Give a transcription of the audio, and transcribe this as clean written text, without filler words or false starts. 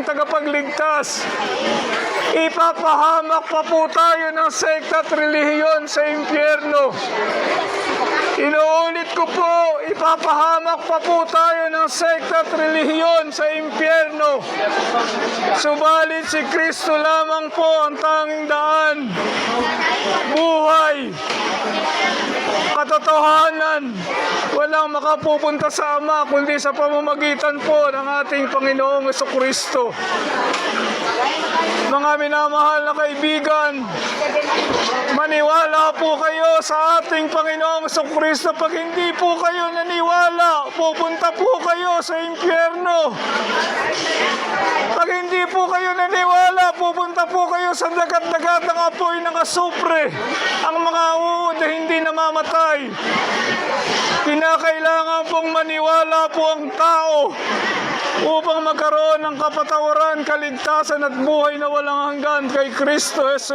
tagapagligtas. Ipapahamak pa po tayo ng sekta at relihiyon sa impyerno. Inuulit ko po, ipapahamak pa po tayo ng sekta at relihiyon sa impyerno. Subalit si Kristo lamang po ang tanging daan, buhay, katotohanan. Walang makapupunta sa Ama kundi sa pamamagitan po ng ating Panginoong Jesucristo. Mga minamahal na kaibigan, maniwala po kayo sa ating Panginoong Jesucristo. Pag hindi po kayo naniwala, pupunta po kayo sa impyerno. Pag hindi po kayo naniwala, pupunta po kayo sa dagat-dagat ng apoy ng asupre. Ang mga uod na hindi namamatay. Kinakailangan pong maniwala po ang tao upang magkaroon ng kapatawaran, kaligtasan at buhay na walang hanggan kay Kristo Jesus.